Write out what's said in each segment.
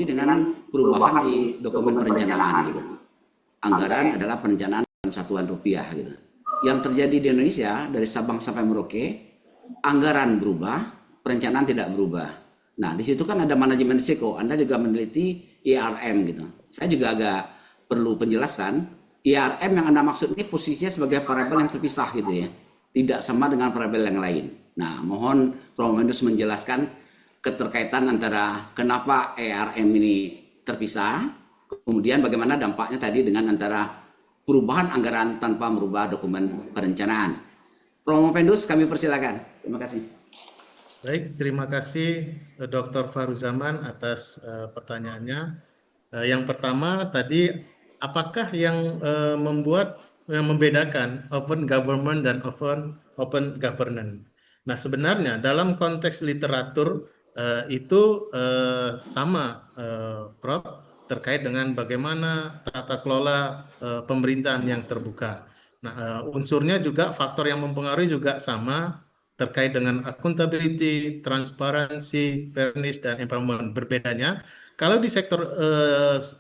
dengan perubahan di dokumen perencanaan gitu. Anggaran adalah perencanaan dalam satuan rupiah gitu. Yang terjadi di Indonesia dari Sabang sampai Merauke, anggaran berubah, perencanaan tidak berubah. Nah, di situ kan ada manajemen risiko. Anda juga meneliti IRM gitu. Saya juga agak perlu penjelasan. IRM yang Anda maksud ini posisinya sebagai variabel yang terpisah gitu ya. Tidak sama dengan variabel yang lain. Nah, mohon Prof. Mendus menjelaskan keterkaitan antara kenapa ERM ini terpisah, kemudian bagaimana dampaknya tadi dengan antara perubahan anggaran tanpa merubah dokumen perencanaan. Prof. Mendus, kami persilakan. Terima kasih. Baik, terima kasih Dr. Faruzaman atas pertanyaannya. Yang pertama tadi, apakah yang membedakan open government dan open governance? Nah, sebenarnya dalam konteks literatur itu sama, Prof, terkait dengan bagaimana tata kelola pemerintahan yang terbuka. Nah, unsurnya juga, faktor yang mempengaruhi juga sama, terkait dengan accountability, transparansi, fairness, dan empowerment. Berbedanya, kalau di sektor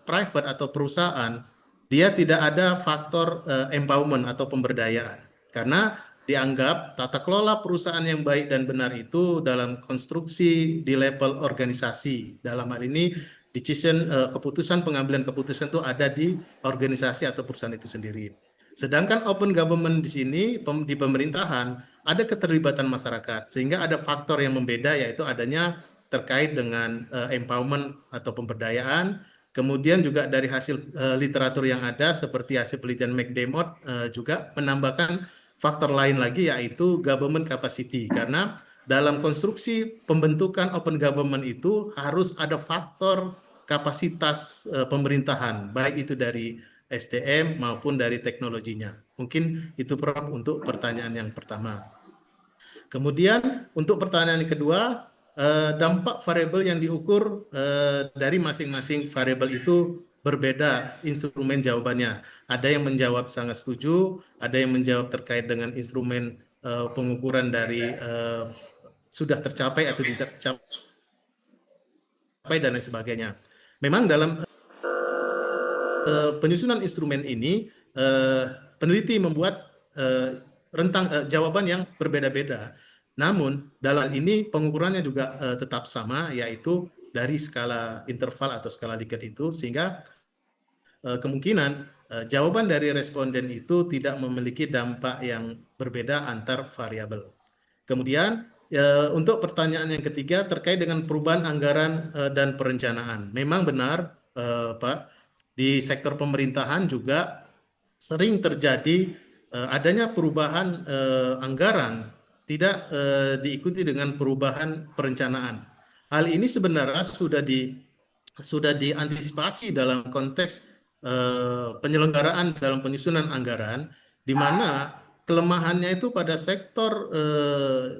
private atau perusahaan, dia tidak ada faktor empowerment atau pemberdayaan. Karena dianggap tata kelola perusahaan yang baik dan benar itu dalam konstruksi di level organisasi. Dalam hal ini, keputusan pengambilan keputusan itu ada di organisasi atau perusahaan itu sendiri. Sedangkan open government di sini, di pemerintahan, ada keterlibatan masyarakat, sehingga ada faktor yang membeda, yaitu adanya terkait dengan empowerment atau pemberdayaan. Kemudian juga dari hasil literatur yang ada, seperti hasil penelitian McDermott juga menambahkan faktor lain lagi, yaitu government capacity. Karena dalam konstruksi pembentukan open government itu harus ada faktor kapasitas pemerintahan, baik itu dari SDM maupun dari teknologinya. Mungkin itu Prof untuk pertanyaan yang pertama. Kemudian untuk pertanyaan yang kedua, dampak variabel yang diukur dari masing-masing variabel itu berbeda instrumen jawabannya. Ada yang menjawab sangat setuju, ada yang menjawab terkait dengan instrumen pengukuran dari sudah tercapai atau tidak tercapai dan lain sebagainya. Memang dalam penyusunan instrumen ini, peneliti membuat rentang jawaban yang berbeda-beda. Namun dalam ini pengukurannya juga tetap sama, yaitu dari skala interval atau skala Likert itu, sehingga kemungkinan jawaban dari responden itu tidak memiliki dampak yang berbeda antar variabel. Kemudian untuk pertanyaan yang ketiga terkait dengan perubahan anggaran dan perencanaan. Memang benar, Pak, di sektor pemerintahan juga sering terjadi adanya perubahan anggaran tidak diikuti dengan perubahan perencanaan. Hal ini sebenarnya sudah diantisipasi dalam konteks penyelenggaraan dalam penyusunan anggaran, di mana kelemahannya itu pada sektor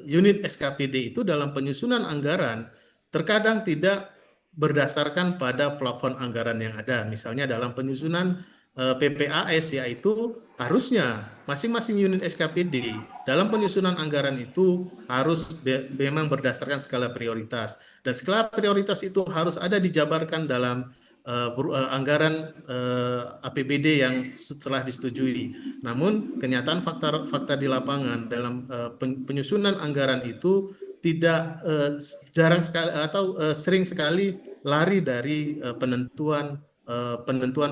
unit SKPD itu dalam penyusunan anggaran terkadang tidak berdasarkan pada plafon anggaran yang ada. Misalnya dalam penyusunan PPAS, yaitu harusnya masing-masing unit SKPD dalam penyusunan anggaran itu harus memang berdasarkan skala prioritas. Dan skala prioritas itu harus ada dijabarkan dalam anggaran APBD yang setelah disetujui. Namun kenyataan fakta di lapangan dalam penyusunan anggaran itu tidak jarang sekali atau sering sekali lari dari penentuan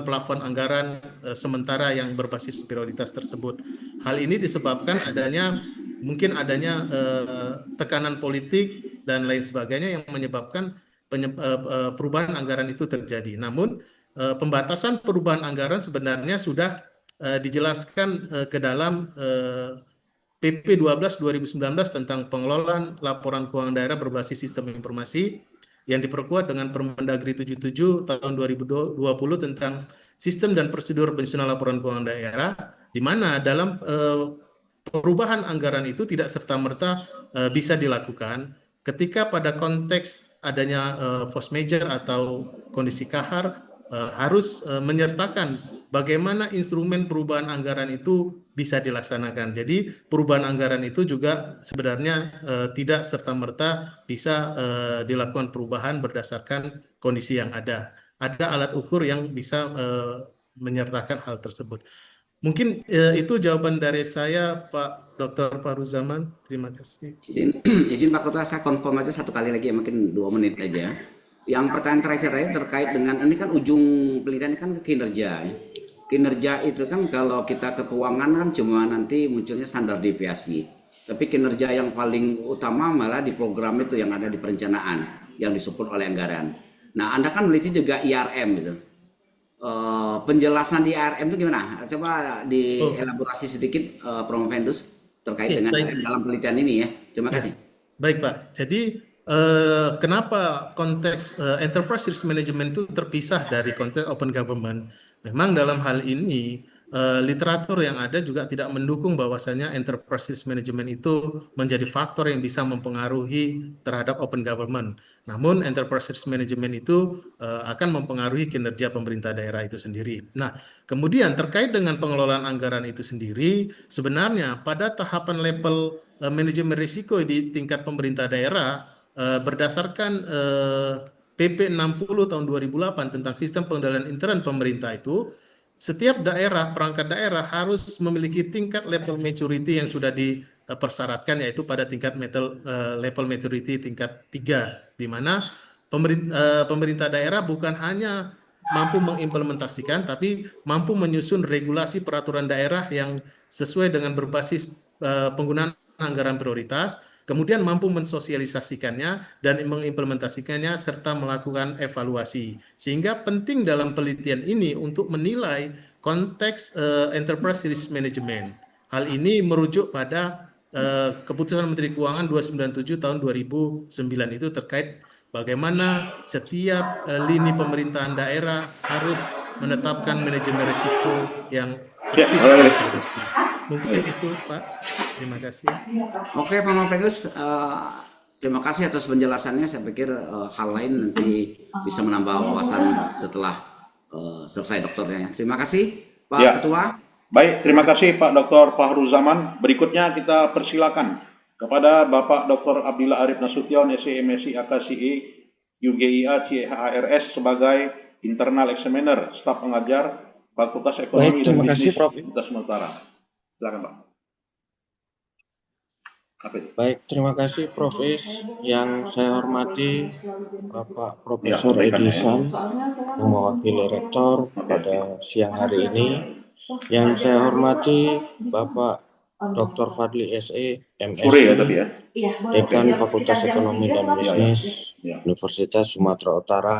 plafon anggaran sementara yang berbasis prioritas tersebut. Hal ini disebabkan mungkin adanya tekanan politik dan lain sebagainya yang menyebabkan perubahan anggaran itu terjadi. Namun pembatasan perubahan anggaran sebenarnya sudah dijelaskan ke dalam PP 12 2019 tentang pengelolaan laporan keuangan daerah berbasis sistem informasi yang diperkuat dengan Permendagri 77 tahun 2020 tentang sistem dan prosedur penyusunan laporan keuangan daerah, di mana dalam perubahan anggaran itu tidak serta-merta bisa dilakukan ketika pada konteks adanya force majeure atau kondisi kahar, harus menyertakan bagaimana instrumen perubahan anggaran itu bisa dilaksanakan. Jadi perubahan anggaran itu juga sebenarnya tidak serta-merta bisa dilakukan perubahan berdasarkan kondisi yang ada. Ada alat ukur yang bisa menyertakan hal tersebut. Mungkin itu jawaban dari saya, Pak Dr. Faruzaman. Terima kasih. Izin, izin Pak Ketua, saya konfirm aja satu kali lagi, mungkin 2 menit aja. Yang pertanyaan terakhir terkait dengan ini kan ujung penelitian ini kan kinerja. Ya. Kinerja itu kan kalau kita ke keuangan kan cuma nanti munculnya standar deviasi. Tapi kinerja yang paling utama malah di program itu yang ada di perencanaan, yang disupport oleh anggaran. Nah, Anda kan meneliti juga IRM gitu. Penjelasan di IRM itu gimana? Coba Oh, dielaborasi sedikit, Prof. Vendus, terkait ya, dengan IRM baik. dalam penelitian ini ya. Terima Ya, kasih. baik Pak. Jadi kenapa konteks enterprise risk management itu terpisah dari konteks open government? Memang dalam hal ini literatur yang ada juga tidak mendukung bahwasanya enterprise risk management itu menjadi faktor yang bisa mempengaruhi terhadap open government. Namun enterprise risk management itu akan mempengaruhi kinerja pemerintah daerah itu sendiri. Nah, kemudian terkait dengan pengelolaan anggaran itu sendiri, sebenarnya pada tahapan level manajemen risiko di tingkat pemerintah daerah berdasarkan PP 60 tahun 2008 tentang sistem pengendalian intern pemerintah itu, setiap daerah, perangkat daerah harus memiliki tingkat level maturity yang sudah dipersyaratkan, yaitu pada tingkat level maturity tingkat 3, di mana pemerintah daerah bukan hanya mampu mengimplementasikan, tapi mampu menyusun regulasi peraturan daerah yang sesuai dengan berbasis penggunaan anggaran prioritas, kemudian mampu mensosialisasikannya dan mengimplementasikannya serta melakukan evaluasi. Sehingga penting dalam penelitian ini untuk menilai konteks enterprise risk management. Hal ini merujuk pada keputusan Menteri Keuangan 297 tahun 2009 itu terkait bagaimana setiap lini pemerintahan daerah harus menetapkan manajemen risiko yang aktif dan produktif. Mungkin itu, Pak. Terima kasih. Oke, Pak Mapendus, terima kasih atas penjelasannya. Saya pikir hal lain nanti bisa menambah wawasan setelah selesai doktornya. Terima kasih, Pak Ya, Ketua. baik. Terima kasih Pak Dr. Fahruzaman. Berikutnya kita persilakan kepada Bapak Dr. Abdillah Arif Nasution, SE, MSc, AKCE, UGIA, CHARS sebagai Internal Examiner, Staf Pengajar Fakultas Ekonomi Baik, dan terima kasih Bisnis Prof. Universitas Sumatera Utara. Silakan Pak. Baik, terima kasih Prof. Yang saya hormati Bapak Ya, Profesor sampaikan ya. Edisan yang mewakili Rektor Oke. pada siang hari ini. Yang saya hormati Bapak Dr. Fadli SE, Sore ya tadi MSI, ya. Dekan Fakultas Ekonomi dan Ya. Bisnis Ya. Universitas Sumatera Utara.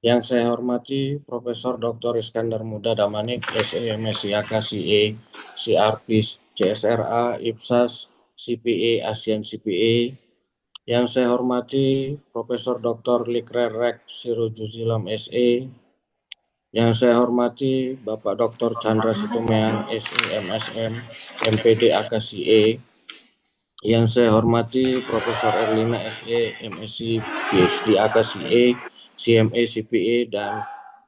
Yang saya hormati Profesor Dr. Iskandar Muda Damanik, SE, MSc, AKCE, CRP, CSRA, IPSAS, CPA, ASEAN CPA. Yang saya hormati Profesor Dr. Likrerek Sirojuzilam SE. Yang saya hormati Bapak Dr. Chandra Situmeang SE, MSM, MPD, AKCE. Yang saya hormati Profesor Erlina SE, MSc, PhD, AKCE, CMA, CPA, dan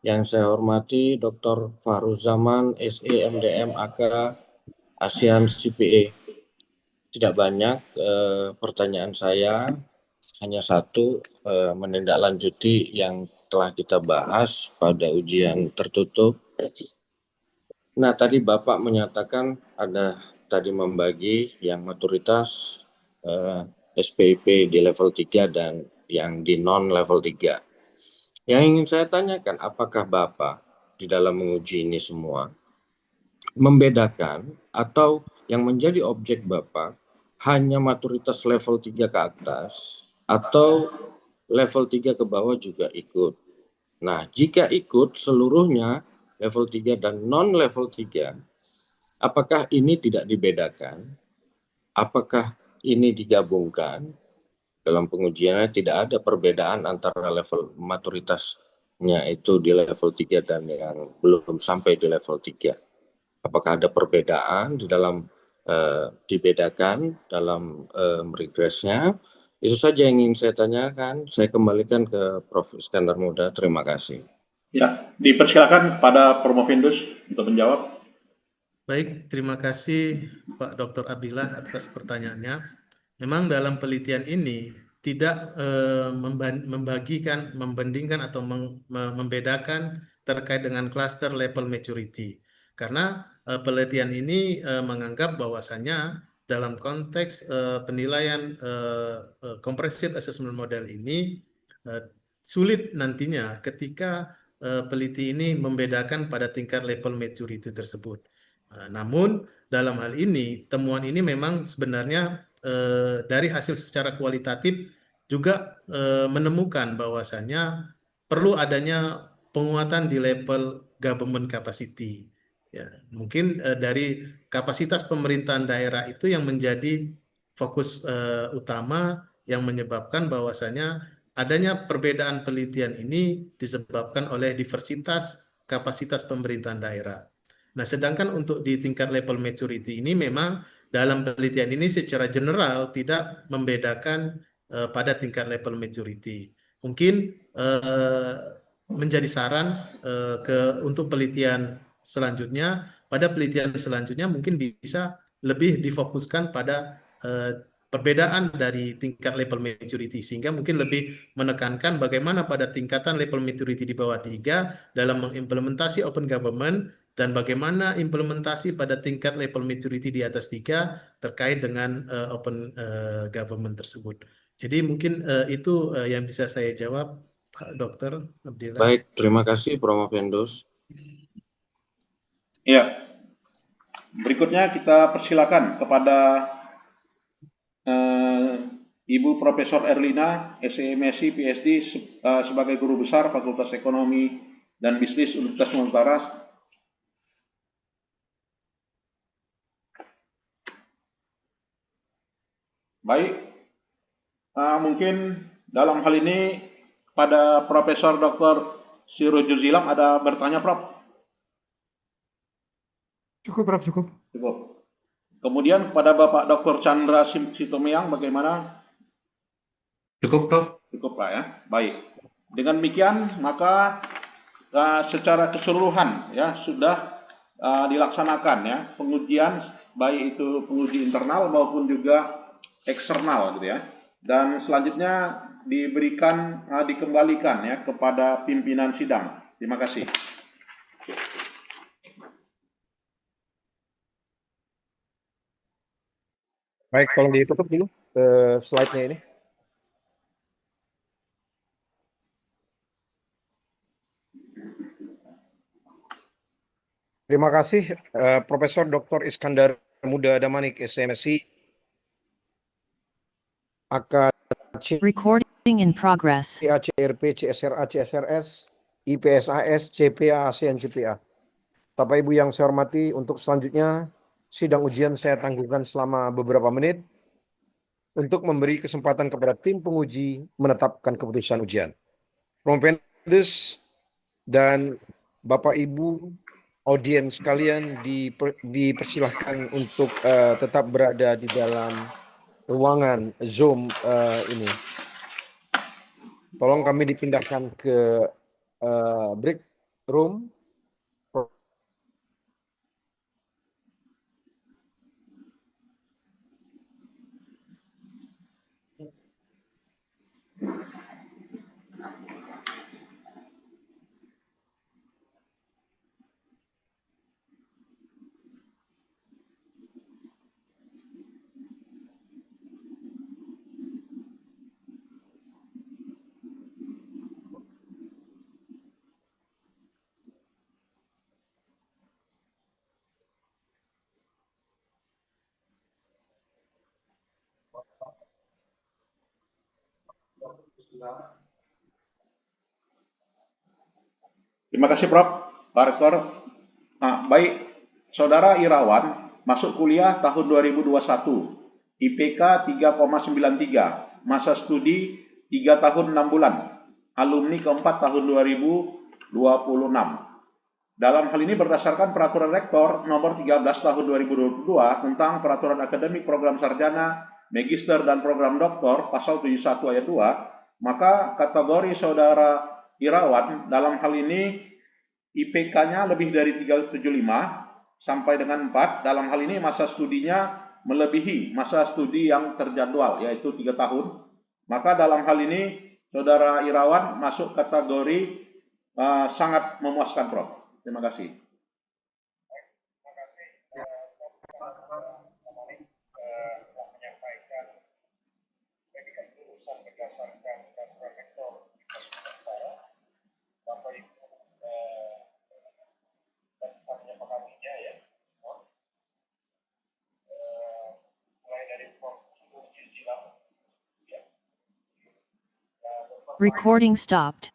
yang saya hormati Dr. Fahruzaman SE, MDM, AK, ASEAN CPA. Tidak banyak pertanyaan saya, hanya satu, menindaklanjuti yang telah kita bahas pada ujian tertutup. Nah, tadi Bapak menyatakan ada tadi membagi yang maturitas SPIP di level 3 dan yang di non level 3. Yang ingin saya tanyakan, apakah Bapak di dalam menguji ini semua membedakan atau yang menjadi objek Bapak hanya maturitas level 3 ke atas atau level 3 ke bawah juga ikut? Nah, jika ikut seluruhnya level 3 dan non level 3, apakah ini tidak dibedakan? Apakah ini digabungkan? Dalam pengujiannya tidak ada perbedaan antara level maturitasnya itu di level 3 dan yang belum sampai di level 3. Apakah ada perbedaan di dalam dibedakan dalam regresnya? Itu saja yang ingin saya tanyakan. Saya kembalikan ke Prof. Iskandar Muda. Terima kasih. Ya, dipersilakan pada Promovendus untuk menjawab. Baik, terima kasih Pak Dr. Abdillah atas pertanyaannya. Memang dalam penelitian ini tidak membandingkan atau membedakan terkait dengan cluster level maturity. Karena penelitian ini menganggap bahwasannya dalam konteks penilaian comprehensive assessment model ini sulit nantinya ketika peneliti ini membedakan pada tingkat level maturity tersebut. Namun dalam hal ini temuan ini memang sebenarnya dari hasil secara kualitatif juga menemukan bahwasannya perlu adanya penguatan di level government capacity. Ya, mungkin dari kapasitas pemerintahan daerah itu yang menjadi fokus utama yang menyebabkan bahwasannya adanya perbedaan penelitian ini disebabkan oleh diversitas kapasitas pemerintahan daerah. Nah, sedangkan untuk di tingkat level maturity ini memang dalam penelitian ini secara general tidak membedakan pada tingkat level maturity. Mungkin menjadi saran untuk penelitian selanjutnya, pada penelitian selanjutnya mungkin bisa lebih difokuskan pada perbedaan dari tingkat level maturity, sehingga mungkin lebih menekankan bagaimana pada tingkatan level maturity di bawah 3 dalam mengimplementasi open government dan bagaimana implementasi pada tingkat level maturity di atas 3 terkait dengan open government tersebut. Jadi mungkin itu yang bisa saya jawab, Pak Dokter Abdillah. Baik, terima kasih Prof. Vendos. Ya, berikutnya kita persilakan kepada Ibu Profesor Erlina, SEMSI, PhD, sebagai Guru Besar Fakultas Ekonomi dan Bisnis Universitas Sumatera Utara. Baik, mungkin dalam hal ini pada Profesor Dr. Sirojul-Zilam ada bertanya, Prof? Cukup, Prof, cukup. Cukup. Kemudian kepada Bapak Dr. Chandra Sitomeyang bagaimana? Cukup, Prof. Cukup, Pak, ya. Baik. Dengan demikian maka secara keseluruhan ya sudah dilaksanakan ya pengujian, baik itu penguji internal maupun juga eksternal gitu ya. Dan selanjutnya dikembalikan ya kepada pimpinan sidang. Terima kasih. Baik, tolong ditutup dulu slide-nya ini. Terima kasih Profesor Dr. Iskandar Muda Damanik, SMSI, AKC, Recording in progress. CRP, CSRA, CSRS, IPSAS, CPA, ASEAN, CPA. Bapak Ibu yang saya hormati, untuk selanjutnya sidang ujian saya tangguhkan selama beberapa menit untuk memberi kesempatan kepada tim penguji menetapkan keputusan ujian. Prof. Vendos dan Bapak Ibu audiens sekalian dipersilahkan untuk tetap berada di dalam ruangan Zoom ini. Tolong kami dipindahkan ke break room. Terima kasih, Prof. Pak Rektor. Nah, baik, Saudara Irawan masuk kuliah tahun 2021, IPK 3,93, masa studi 3 tahun 6 bulan, alumni keempat tahun 2026. Dalam hal ini berdasarkan Peraturan Rektor Nomor 13 Tahun 2022 tentang Peraturan Akademik Program Sarjana, Magister, dan Program Doktor Pasal 71 Ayat 2, maka kategori Saudara Irawan dalam hal ini IPK-nya lebih dari 375 sampai dengan 4. Dalam hal ini masa studinya melebihi masa studi yang terjadwal, yaitu 3 tahun. Maka dalam hal ini Saudara Irawan masuk kategori sangat memuaskan, Prof. Terima kasih. Recording stopped.